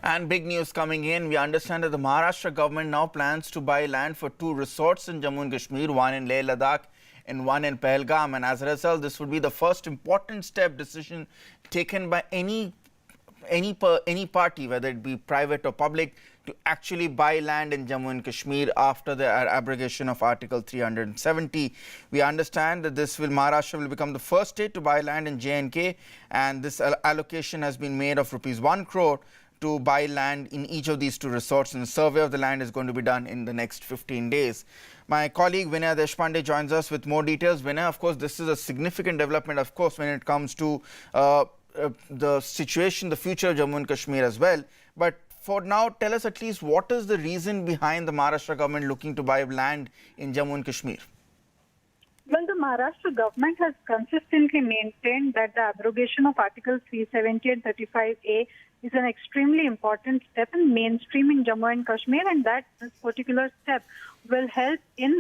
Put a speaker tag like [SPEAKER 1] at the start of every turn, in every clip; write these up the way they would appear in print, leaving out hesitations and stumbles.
[SPEAKER 1] And big news coming in. We understand that the Maharashtra government now plans to buy land for 2 resorts in Jammu and Kashmir, one in Leh Ladakh and one in Pahalgam. And as a result, this would be the first important decision taken by any party, whether it be private or public, to actually buy land in Jammu and Kashmir after the abrogation of Article 370. We understand that Maharashtra will become the first state to buy land in J&K, and this allocation has been made of ₹1 crore to buy land in each of these 2 resorts, and the survey of the land is going to be done in the next 15 days. My colleague Vinay Deshpande joins us with more details. Vinay, of course, this is a significant development, of course, when it comes to the situation, the future of Jammu and Kashmir as well. But for now, tell us at least what is the reason behind the Maharashtra government looking to buy land in Jammu and Kashmir?
[SPEAKER 2] Well, the Maharashtra government has consistently maintained that the abrogation of Articles 370 and 35A is an extremely important step in mainstreaming Jammu and Kashmir, and that this particular step will help in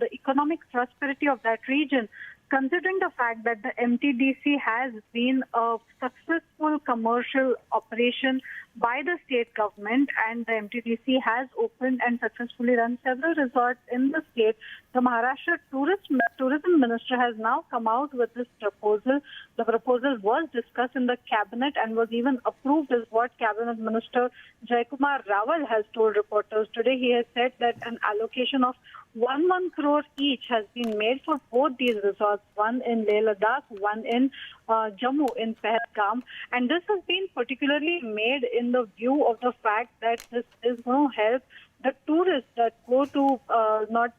[SPEAKER 2] the economic prosperity of that region. Considering the fact that the MTDC has been a successful commercial operation by the state government, and the MTDC has opened and successfully run several resorts in the state, the Maharashtra tourism minister has now come out with this proposal. The proposal was discussed in the cabinet and was even approved, is what Cabinet Minister Jaikumar Rawal has told reporters today. He has said that an allocation of ₹1 crore each has been made for both these resorts, one in Leh Ladakh, one in Jammu in Pahalgam, and this has been particularly made in the view of the fact that this is going to help the tourists that go to not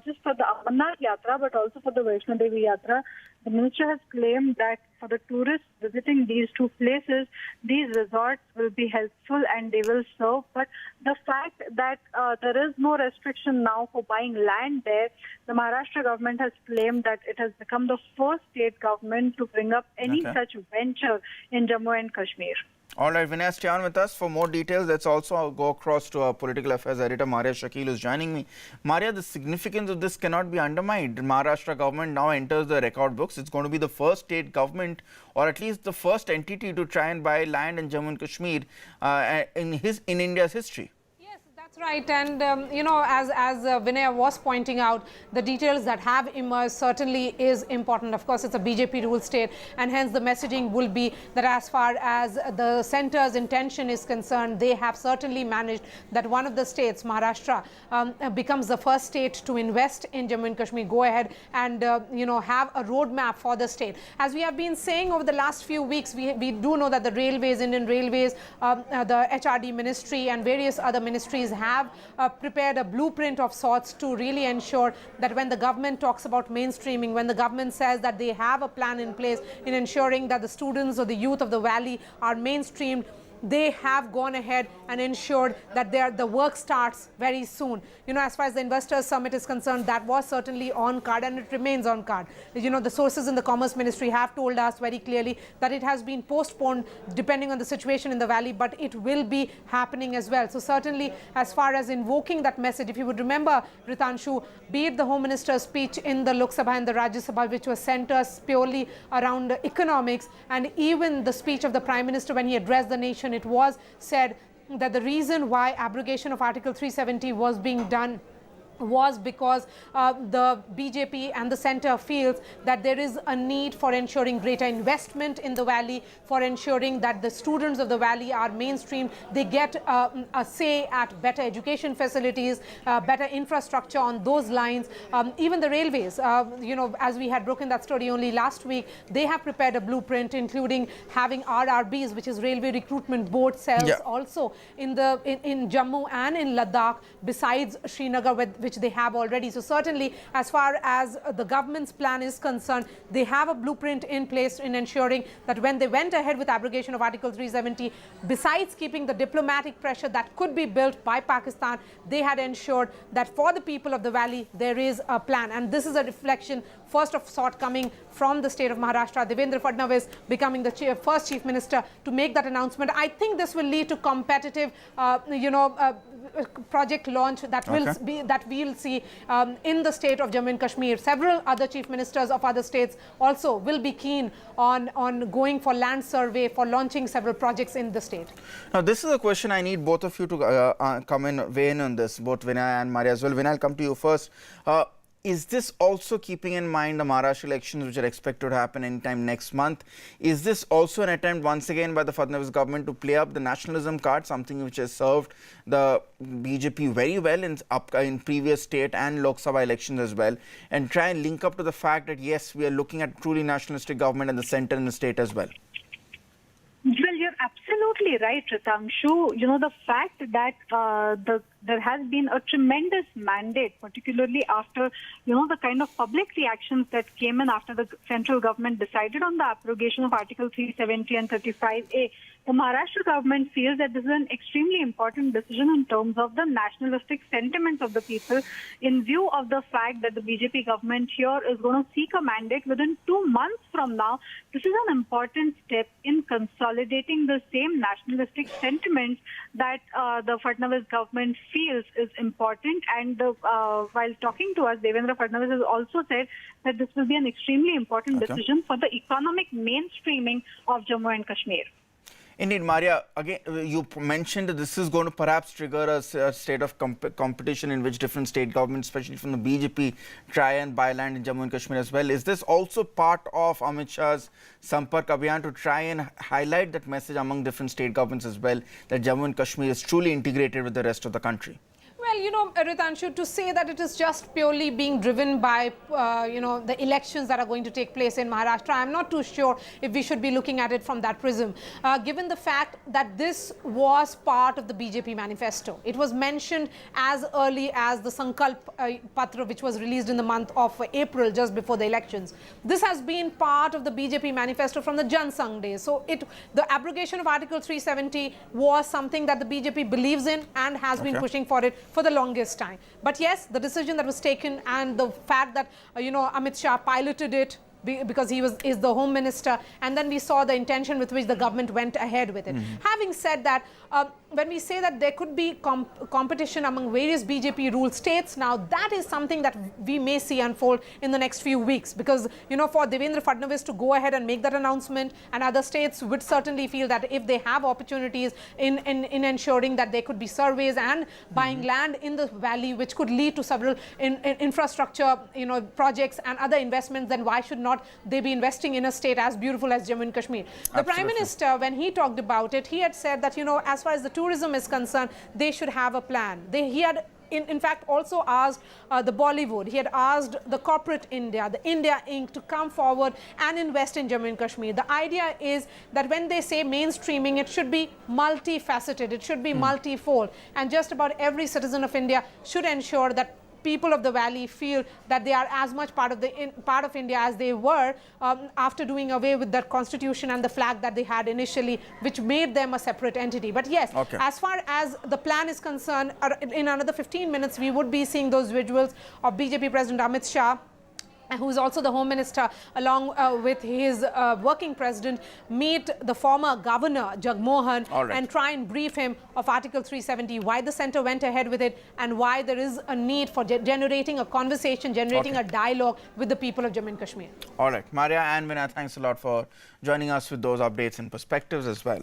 [SPEAKER 2] just for the Amarnath Yatra but also for the Vaishno Devi Yatra. The minister has claimed that for the tourists visiting these 2 places, these resorts will be helpful and they will serve. But the fact that there is no restriction now for buying land there, the Maharashtra government has claimed that it has become the first state government to bring up any such venture in Jammu and Kashmir.
[SPEAKER 1] All right, Vinay, stay on with us for more details. Let's also go across to our political affairs editor, Maria Shakil, who's joining me. Maria, the significance of this cannot be undermined. The Maharashtra government now enters the record books. It's going to be the first state government, or at least the first entity to try and buy land in Jammu and Kashmir in India's history.
[SPEAKER 3] That's right, and as Vinay was pointing out, the details that have emerged certainly is important. Of course, it's a BJP ruled state, and hence the messaging will be that as far as the centre's intention is concerned, they have certainly managed that one of the states, Maharashtra, becomes the first state to invest in Jammu and Kashmir. Go ahead and have a roadmap for the state. As we have been saying over the last few weeks, we do know that the railways, Indian Railways, the HRD ministry, and various other ministries have prepared a blueprint of sorts to really ensure that when the government talks about mainstreaming, when the government says that they have a plan in place in ensuring that the students or the youth of the valley are mainstreamed, they have gone ahead and ensured that the work starts very soon. As far as the Investors Summit is concerned, that was certainly on card and it remains on card. The sources in the Commerce Ministry have told us very clearly that it has been postponed depending on the situation in the valley, but it will be happening as well. So certainly, as far as invoking that message, if you would remember, Ritanshu, be it the Home Minister's speech in the Lok Sabha and the Rajya Sabha, which was centered purely around economics, and even the speech of the Prime Minister when he addressed the nation, it was said that the reason why abrogation of Article 370 was being done was because the BJP and the centre feels that there is a need for ensuring greater investment in the valley, for ensuring that the students of the valley are mainstream, they get a say at better education facilities, better infrastructure on those lines. Even the railways, as we had broken that story only last week, they have prepared a blueprint including having RRBs, which is Railway Recruitment Board cells, also in Jammu and in Ladakh, besides Srinagar, which they have already. So certainly, as far as the government's plan is concerned, they have a blueprint in place in ensuring that when they went ahead with abrogation of Article 370, besides keeping the diplomatic pressure that could be built by Pakistan, they had ensured that for the people of the valley, there is a plan. And this is a reflection first of sort coming from the state of Maharashtra, Devendra Fadnavis becoming the first chief minister to make that announcement. I think this will lead to competitive, project launch that we'll see in the state of Jammu and Kashmir. Several other chief ministers of other states also will be keen on going for land survey, for launching several projects in the state.
[SPEAKER 1] Now, this is a question I need both of you to weigh in on this, both Vinay and Maria as well. Vinay, I'll come to you first. Is this also keeping in mind the Maharashtra elections, which are expected to happen anytime next month? Is this also an attempt once again by the Fadnavis government to play up the nationalism card, something which has served the BJP very well in previous state and Lok Sabha elections as well, and try and link up to the fact that yes, we are looking at truly nationalistic government in the center and the state as well?
[SPEAKER 2] Well, you're absolutely right, Ritangshu. The fact that there has been a tremendous mandate, particularly after, the kind of public reactions that came in after the central government decided on the abrogation of Article 370 and 35A. The Maharashtra government feels that this is an extremely important decision in terms of the nationalistic sentiments of the people, in view of the fact that the BJP government here is going to seek a mandate within 2 months from now. This is an important step in consolidating the same nationalistic sentiments that the Fadnavis government feels is important. And while talking to us, Devendra Fadnavis has also said that this will be an extremely important decision for the economic mainstreaming of Jammu and Kashmir.
[SPEAKER 1] Indeed, Maria, again, you mentioned that this is going to perhaps trigger a state of competition in which different state governments, especially from the BJP, try and buy land in Jammu and Kashmir as well. Is this also part of Amit Shah's Sampark Abhiyan to try and highlight that message among different state governments as well, that Jammu and Kashmir is truly integrated with the rest of the country?
[SPEAKER 3] Well, Ritanshu, to say that it is just purely being driven by, the elections that are going to take place in Maharashtra, I'm not too sure if we should be looking at it from that prism. Given the fact that this was part of the BJP manifesto. It was mentioned as early as the Sankalp Patra, which was released in the month of April, just before the elections. This has been part of the BJP manifesto from the Jan Sangh days. So the abrogation of Article 370 was something that the BJP believes in and has been pushing for it for the longest time. But yes, the decision that was taken and the fact that, Amit Shah piloted it because he is the home minister, and then we saw the intention with which the government went ahead with it. Having said that, when we say that there could be competition among various BJP ruled states, now that is something that we may see unfold in the next few weeks, because for Devendra Fadnavis to go ahead and make that announcement, and other states would certainly feel that if they have opportunities in ensuring that there could be surveys and buying land in the valley, which could lead to several infrastructure projects and other investments, then why should not they be investing in a state as beautiful as Jammu and Kashmir? The Prime Minister, when he talked about it, he had said that as far as the tourism is concerned, they should have a plan. He had in fact also asked the Bollywood, he had asked the corporate India, the India Inc. to come forward and invest in Jammu and Kashmir. The idea is that when they say mainstreaming, it should be multifaceted, it should be multifold, and just about every citizen of India should ensure that people of the valley feel that they are as much part of India as they were after doing away with that constitution and the flag that they had initially, which made them a separate entity. But yes, as far as the plan is concerned, in another 15 minutes, we would be seeing those visuals of BJP President Amit Shah, who is also the Home Minister, along with his working president, meet the former governor, Jagmohan, and try and brief him of Article 370, why the centre went ahead with it, and why there is a need for generating a conversation, generating a dialogue with the people of Jammu and Kashmir.
[SPEAKER 1] All right. Maria and Vinay, thanks a lot for joining us with those updates and perspectives as well.